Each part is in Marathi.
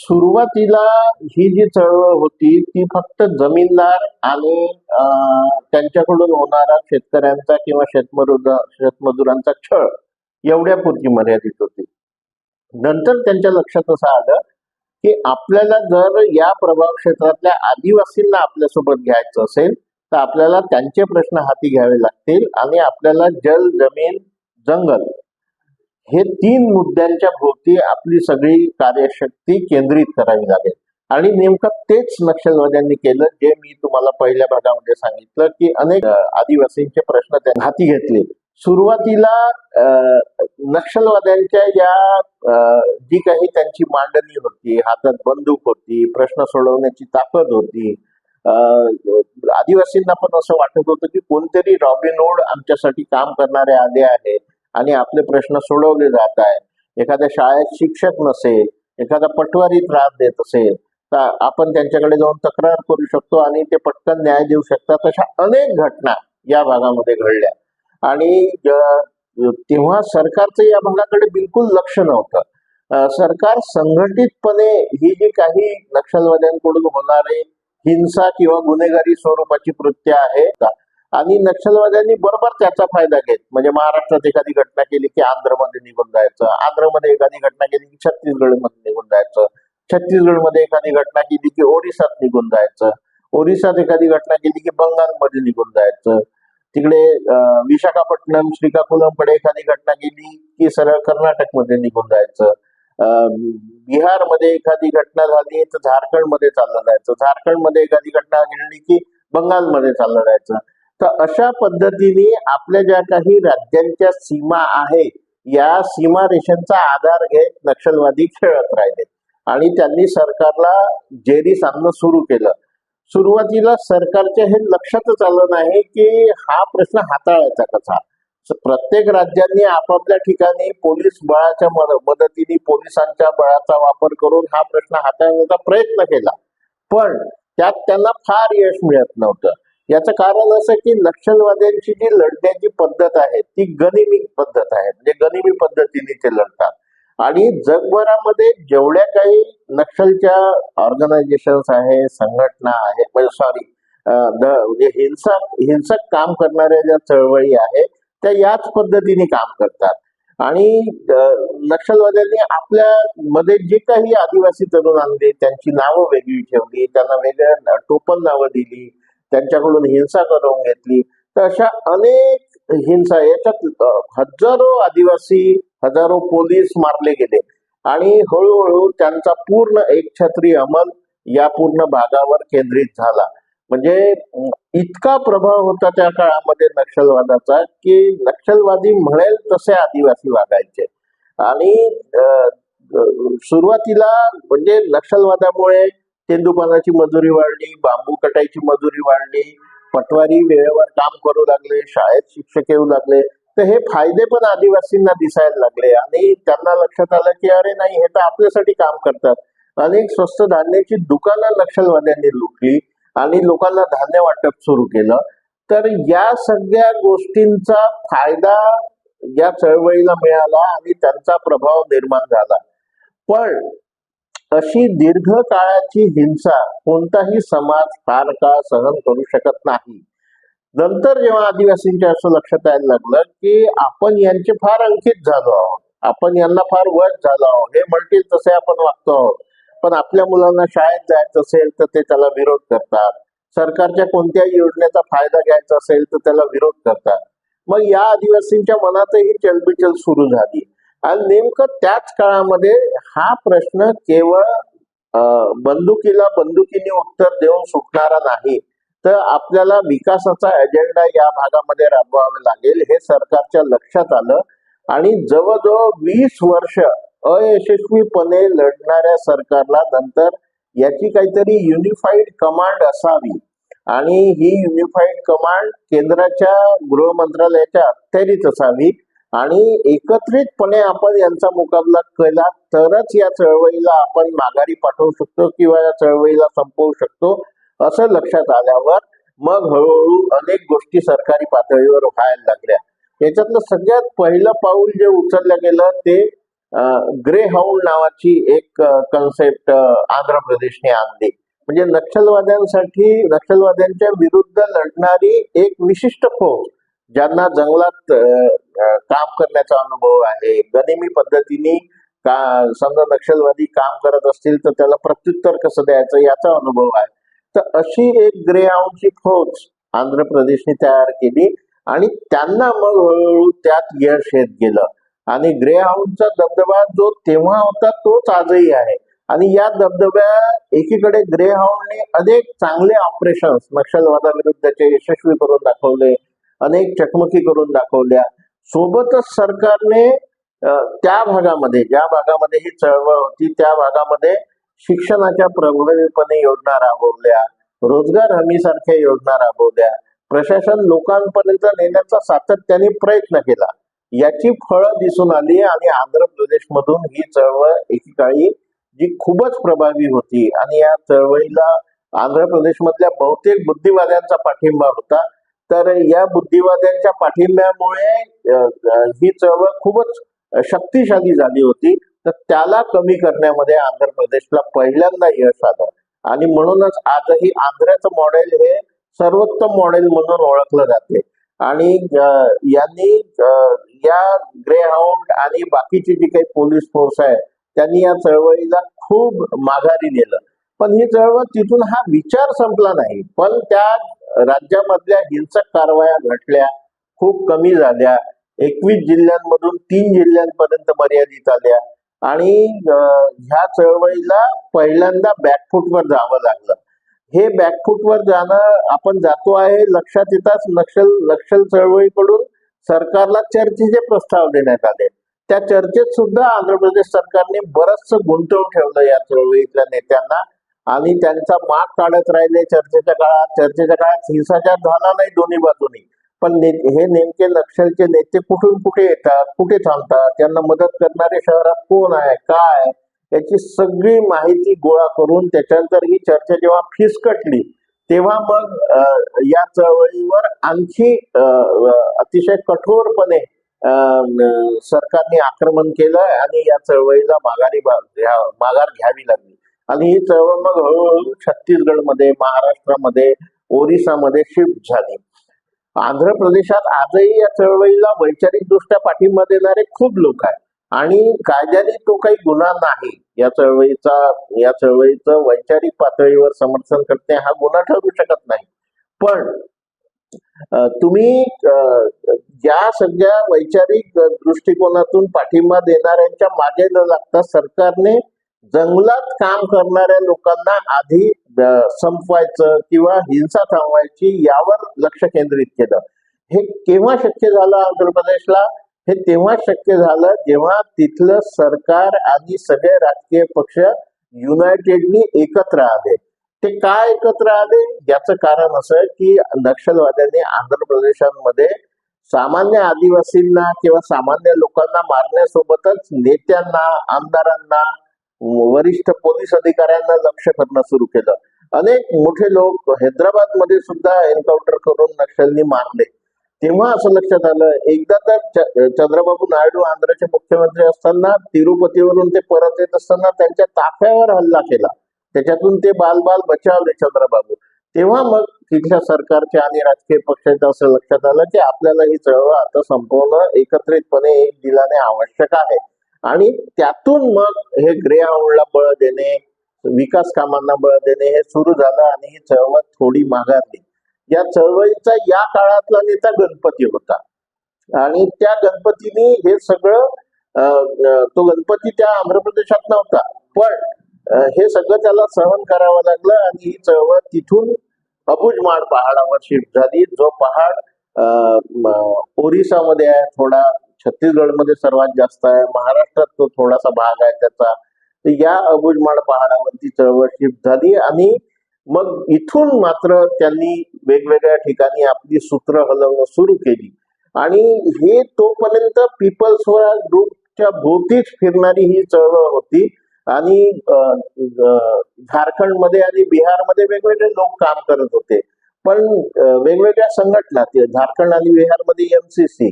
सुरुवातीला ही जी चळवळ होती ती फक्त जमीनदार आणि त्यांच्याकडून होणारा शेतकऱ्यांचा किंवा शेतमजुरांचा छळ एवढ्यापुरती मर्यादित होती. नंतर त्यांच्या लक्षात असं आलं की आपल्याला जर या प्रभाव क्षेत्रातल्या आदिवासींना आपल्यासोबत घ्यायचं असेल तर आपल्याला त्यांचे प्रश्न हाती घ्यावे लागतील आणि आपल्याला जल, जमीन, जंगल हे 3 मुद्द्यांच्या भोवती आपली सगळी कार्यशक्ती केंद्रित करावी लागेल. आणि नेमकं तेच नक्षलवाद्यांनी केलं, जे मी तुम्हाला पहिल्या भागामध्ये सांगितलं की अनेक आदिवासींचे प्रश्न त्यांनी हाती घेतले. सुरुवातीला नक्षलवाद्यांच्या या जी काही त्यांची मांडणी होती, हातात बंदूक होती, प्रश्न सोडवण्याची ताकद होती, आदिवासींना पण असं वाटत होतं की कोणतरी रॉबिन हुड आमच्यासाठी काम करणारे आले आहेत आणि आपले प्रश्न सोडवले जात आहेत. एखाद्या शाळेत शिक्षक नसेल, एखादा पटवारी त्रास देत असेल तर आपण त्यांच्याकडे जाऊन तक्रार करू शकतो आणि ते पटकन न्याय देऊ शकतात. अशा अनेक घटना या भागामध्ये घडल्या आणि तेव्हा सरकारचं या भागाकडे बिलकुल लक्ष नव्हतं. सरकार संघटितपणे ही जी काही नक्षलवाद्यांकडून होणारे हिंसा किंवा गुन्हेगारी स्वरूपाची कृत्य आहेत आणि नक्षलवाद्यांनी बरोबर त्याचा फायदा घेत, म्हणजे महाराष्ट्रात एखादी घटना केली की आंध्रमध्ये निघून जायचं, आंध्रमध्ये एखादी घटना केली की छत्तीसगडमध्ये निघून जायचं, छत्तीसगडमध्ये एखादी घटना केली की ओरिसात निघून जायचं, ओरिसात एखादी घटना केली की बंगालमध्ये निघून जायचं, तिकडे विशाखापट्टणम, श्रीकाकुलमकडे एखादी घटना गेली की सरळ कर्नाटकमध्ये निघून जायचं, बिहारमध्ये एखादी घटना झाली तर झारखंडमध्ये चाललं जायचं, झारखंडमध्ये एखादी घटना घडली की बंगालमध्ये चाललं जायचं. तर अशा पद्धतीने आपल्या ज्या काही राज्यांच्या सीमा आहे या सीमारेषांचा आधार घेत नक्षलवादी खेळत राहिले आणि त्यांनी सरकारला जेरीस आणणं सुरू केलं. सुरुवातीला सरकारच्या हे लक्षातच आलं नाही की हा प्रश्न हाताळायचा कसा. प्रत्येक राज्यांनी आपापल्या ठिकाणी पोलीस बळाच्या मदतीने पोलिसांच्या बळाचा वापर करून हा प्रश्न हाताळण्याचा प्रयत्न केला, पण त्यात त्यांना फार यश मिळत नव्हतं. याचं कारण असं की नक्षलवाद्यांची जी लढण्याची पद्धत आहे ती गनिमी पद्धत आहे, म्हणजे गनिमी पद्धतीने ते लढतात. आणि जगभरामध्ये जेवढ्या काही नक्षलच्या ऑर्गनायझेशन्स आहे, संघटना आहे, म्हणजे हिंसक काम करणाऱ्या ज्या चळवळी आहेत त्या याच पद्धतीने काम करतात. आणि नक्षलवाद्यांनी आपल्या मध्ये जे काही आदिवासी तरुण आणले त्यांची नावं वेगळी ठेवली, त्यांना वेगळ्या टोपण नावं दिली, त्यांच्याकडून हिंसा करून घेतली. तर अशा अनेक हिंसा, याच्यात हजारो आदिवासी, हजारो पोलीस मारले गेले आणि हळूहळू त्यांचा पूर्ण एकछत्री अंमल या पूर्ण भागावर केंद्रित झाला. म्हणजे इतका प्रभाव होता त्या काळामध्ये नक्षलवादाचा की नक्षलवादी म्हणेल तसे आदिवासी वागायचे. आणि सुरुवातीला म्हणजे नक्षलवादामुळे तेंदूपानाची मजुरी वाढली, बांबू कटायची मजुरी वाढली, पटवारी वेळेवर काम करू लागले, शाळेत शिक्षक येऊ लागले. तर हे फायदे पण आदिवासींना दिसायला लागले आणि त्यांना लक्षात आलं की अरे नाही, हे तर आपल्यासाठी काम करतात. अनेक स्वस्त धान्याची दुकानं नक्षलवाद्यांनी लुटली आणि लोकांना धान्य वाटप सुरू केलं. तर या सगळ्या गोष्टींचा फायदा या चळवळीला मिळाला आणि त्यांचा प्रभाव निर्माण झाला. पण अशी दीर्घकाळाची हिंसा कोणताही समाज फार काळ सहन करू शकत नाही. नंतर जेव्हा आदिवासींच्या असं लक्षात यायला लागलं की आपण यांचे फार अंकित झालो आहोत, आपण यांना फार वश झालो आहोत, हे म्हणतील तसे आपण वागतो आहोत, पण आपल्या मुलांना शाळेत जायचं असेल तर ते त्याला विरोध करतात, सरकारच्या कोणत्याही योजनेचा फायदा घ्यायचा असेल तर त्याला विरोध करतात. मग या आदिवासींच्या मनातही चलबिचल सुरू झाली आणि नेमकं त्याच काळामध्ये हा प्रश्न केवळ बंदुकीला बंदुकीने उत्तर देऊन सुटणारा नाही, तर आपल्याला विकासाचा अजेंडा या भागामध्ये राबवावा लागेल हे सरकारच्या लक्षात आलं. आणि जवळजवळ 20 वर्ष अयशस्वीपणे लढणाऱ्या सरकारला नंतर याची काहीतरी युनिफाईड कमांड असावी आणि ही युनिफाईड कमांड केंद्राच्या गृह मंत्रालयाच्या अखत्यारीत असावी आणि एकत्रितपणे आपण यांचा मुकाबला केला तरच या चळवळीला आपण माघारी पाठवू शकतो किंवा या चळवळीला संपवू शकतो. असं लक्षात आल्यावर मग हळूहळू अनेक गोष्टी सरकारी पातळीवर व्हायला लागल्या. याच्यातलं सगळ्यात पहिलं पाऊल जे उचललं गेलं ते ग्रे हाऊंड नावाची एक कन्सेप्ट आंध्र प्रदेशने आणली. म्हणजे नक्षलवाद्यांच्या विरुद्ध लढणारी एक विशिष्ट फौज, ज्यांना जंगलात काम करण्याचा अनुभव आहे, गनिमी पद्धतीने समजा नक्षलवादी काम करत असतील तर त्याला प्रत्युत्तर कसं द्यायचं याचा अनुभव आहे. तर अशी एक ग्रे हाऊंडची फौज आंध्र प्रदेशने तयार केली आणि त्यांना मग हळूहळू त्यात यश येत गेलं. आणि ग्रे हाऊंडचा दबदबा जो तेव्हा होता तोच आजही आहे. आणि या दबदब्या एकीकडे ग्रे हाऊंडने अनेक चांगले ऑपरेशन्स नक्षलवादाविरुद्धचे यशस्वी करून दाखवले, अनेक चकमकी करून दाखवल्या. सोबतच सरकारने त्या भागामध्ये, ज्या भागामध्ये ही चळवळ होती त्या भागामध्ये शिक्षणाच्या प्रभावीपणे योजना राबवल्या, रोजगार हमी सारख्या योजना राबवल्या, प्रशासन लोकांपर्यंत नेण्याचा सातत्याने प्रयत्न केला. याची फळं दिसून आली आणि आंध्र प्रदेशमधून ही चळवळ एकेकाळी जी खूपच प्रभावी होती आणि या चळवळीला आंध्र प्रदेशमधल्या बहुतेक बुद्धिवाद्यांचा पाठिंबा होता. तर या बुद्धिवाद्यांच्या पाठिंब्यामुळे ही चळवळ खूपच शक्तिशाली झाली होती. तर त्याला कमी करण्यामध्ये आंध्र प्रदेशला पहिल्यांदा यश आलं आणि म्हणूनच आजही आंध्राचं मॉडेल हे सर्वोत्तम मॉडेल म्हणून ओळखलं जाते. आणि यांनी या ग्रे हाऊंड आणि बाकीची जी काही पोलीस फोर्स आहे त्यांनी या चळवळीला खूप माघारी नेलं. पण ही चळवळ तिथून हा विचार संपला नाही, पण त्या राज्यामधल्या हिंसक कारवाया घटल्या, खूप कमी झाल्या, 21 जिल्ह्यांमधून 3 जिल्ह्यांपर्यंत मर्यादित आल्या आणि ह्या चळवळीला पहिल्यांदा बॅकफूटवर जावं लागलं. हे बॅकफूटवर जाणं आपण जातो आहे लक्षात येताच नक्षल चळवळीकडून सरकारला चर्चेचे प्रस्ताव देण्यात आले. त्या चर्चेत सुद्धा आंध्र प्रदेश सरकारने बरचसं गुंतवून ठेवलं या चळवळीतल्या नेत्यांना आणि त्यांचा माग काढत राहिले. चर्चेच्या काळात हिंसाचार झाला नाही दोन्ही बाजूनी, पण हे नेमके नक्षलचे नेते कुठून कुठे येतात, कुठे थांबतात, त्यांना मदत करणारे शहरात कोण आहे, काय, याची सगळी माहिती गोळा करून त्याच्यानंतर ही चर्चा जेव्हा फिसकटली तेव्हा मग या चळवळीवर आणखी अतिशय कठोरपणे सरकारने आक्रमण केलं आणि या चळवळीला माघार घ्यावी लागली. आणि ही चळवळ मग हळूहळू छत्तीसगडमध्ये, महाराष्ट्रामध्ये, ओरिसामध्ये शिफ्ट झाली. आंध्र प्रदेशात आजही या चळवळीला वैचारिक दृष्ट्या पाठिंबा देणारे खूप लोक आहेत आणि कायद्याने तो काही गुन्हा नाही. या चळवळीचं वैचारिक पातळीवर समर्थन करणे हा गुन्हा ठरू शकत नाही. पण तुम्ही या सगळ्या वैचारिक दृष्टिकोनातून पाठिंबा देणाऱ्यांच्या मागे न लागता सरकारने जंगलात काम करणाऱ्या लोकांना आधी संपवायचं किंवा हिंसा थांबवायची यावर लक्ष केंद्रित केलं. हे केव्हा शक्य झालं आंध्र प्रदेशला? हे तेव्हा शक्य झालं जेव्हा तिथलं सरकार आणि सगळे राजकीय पक्ष युनायटेडली एकत्र आले. ते का एकत्र आले? याचं कारण असं की नक्षलवाद्यांनी आंध्र प्रदेशामध्ये सामान्य आदिवासींना किंवा सामान्य लोकांना मारण्यासोबतच नेत्यांना, आमदारांना, वरिष्ठ पोलीस अधिकाऱ्यांना लक्ष करणं सुरू केलं. अनेक मोठे लोक हैदराबाद मध्ये सुद्धा एन्काउंटर करून नक्षलनी मारले. तेव्हा असं लक्षात आलं, एकदा तर चंद्रबाबू नायडू आंध्राचे मुख्यमंत्री असताना तिरुपतीवरून ते परत येत असताना त्यांच्या ताफ्यावर हल्ला केला, त्याच्यातून ते बाल बचावले चंद्रबाबू. तेव्हा मग तिथल्या सरकारच्या आणि राजकीय पक्षाच्या असं लक्षात आलं की आपल्याला ही चळवळ आता संपवणं एकत्रितपणे एक दिलाने आवश्यक आहे. आणि त्यातून मग हे ग्रे हाऊंडला बळ देणे, विकास कामांना बळ देणे हे सुरू झालं आणि ही चळवळ थोडी माघारली. या चळवळीचा या काळातला नेता गणपती होता आणि त्या गणपतीने हे सगळं तो गणपती त्या आंध्र प्रदेशात नव्हता, पण हे सगळं त्याला सहन करावं लागलं आणि ही चळवळ तिथून अबुजमाड पहाडावर शिफ्ट झाली, जो पहाड ओरिसामध्ये आहे, थोडा छत्तीसगडमध्ये सर्वात जास्त आहे, महाराष्ट्रात तो थोडासा भाग आहे त्याचा. तर या अबुजमाड पहाडावरती चळवळ शिफ्ट झाली आणि मग इथून मात्र त्यांनी वेगवेगळ्या ठिकाणी आपली सूत्र हलवणं सुरू केली. आणि हे तोपर्यंत पीपल्स ग्रुपच्या भोवतीच फिरणारी ही चळवळ होती. आणि झारखंडमध्ये आणि बिहारमध्ये वेगवेगळे लोक काम करत होते, पण वेगवेगळ्या संघटना, झारखंड आणि बिहारमध्ये MCC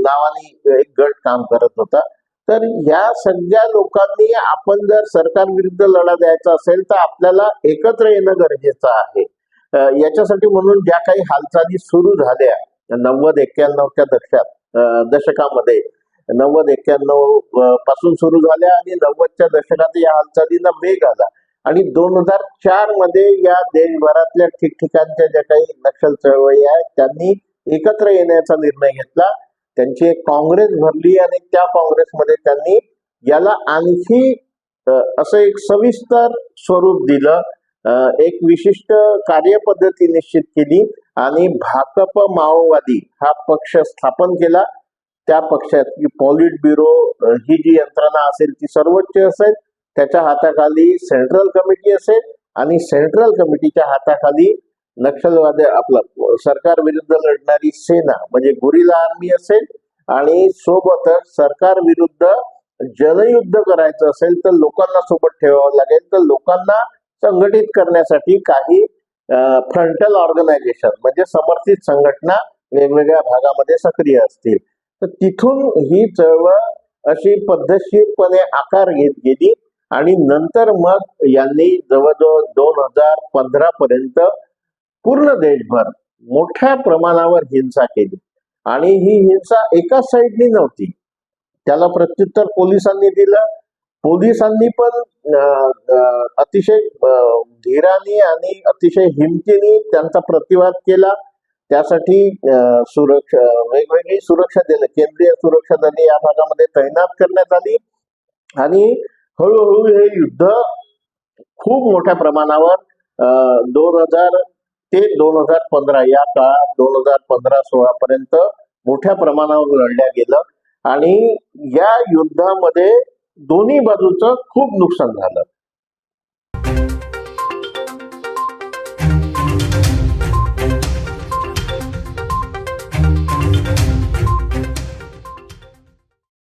नावाने एक गट काम करत होता तर या सगळ्या लोकांनी आपण जर सरकार विरुद्ध लढा द्यायचा असेल तर आपल्याला एकत्र येणं गरजेचं आहे. याच्यासाठी म्हणून ज्या काही हालचाली सुरू झाल्या 90-91च्या दशकामध्ये 90-91 पासून सुरू झाल्या आणि 90च्या दशकात या हालचालींना वेग आला आणि 2004 मध्ये या देशभरातल्या ठिकठिकाणच्या ज्या काही नक्षल चळवळी आहेत त्यांनी एकत्र येण्याचा निर्णय घेतला. त्यांची एक काँग्रेस भरली आणि त्या काँग्रेसमध्ये त्यांनी याला आणखी असं एक सविस्तर स्वरूप दिलं, एक विशिष्ट कार्यपद्धती निश्चित केली आणि भाकप माओवादी हा पक्ष स्थापन केला. त्या पक्षाची पॉलिट ब्युरो ही जी यंत्रणा असेल ती सर्वोच्च असेल, त्याच्या हाताखाली सेंट्रल कमिटी असेल आणि सेंट्रल कमिटीच्या हाताखाली नक्षलवादी आपलं सरकार विरुद्ध लढणारी सेना म्हणजे गुरिल्ला आर्मी असेल आणि सोबतच सरकार विरुद्ध जनयुद्ध करायचं असेल तर लोकांना सोबत ठेवावं लागेल. तर लोकांना संघटित करण्यासाठी काही फ्रंटल ऑर्गनायझेशन म्हणजे समर्थित संघटना वेगवेगळ्या भागामध्ये सक्रिय असतील. तर तिथून ही चळवळ अशी पद्धतशीरपणे आकार घेत गेली आणि नंतर मग यांनी जवळजवळ 2015 पर्यंत पूर्ण देशभर मोठ्या प्रमाणावर हिंसा केली आणि ही हिंसा एकाच साईडनी नव्हती, त्याला प्रत्युत्तर पोलिसांनी दिलं. पोलिसांनी पण अतिशय धीराने आणि अतिशय हिमतीने त्यांचा प्रतिवाद केला. त्यासाठी वेगवेगळी सुरक्षा दले, केंद्रीय सुरक्षा दले या भागामध्ये तैनात करण्यात आली आणि हळूहळू हे युद्ध खूप मोठ्या प्रमाणावर 2000 ते 2015 या काळात 2015-16 पर्यंत मोठ्या प्रमाणावर लढल्या गेलं आणि या युद्धामध्ये दोन्ही बाजूचं खूप नुकसान झालं.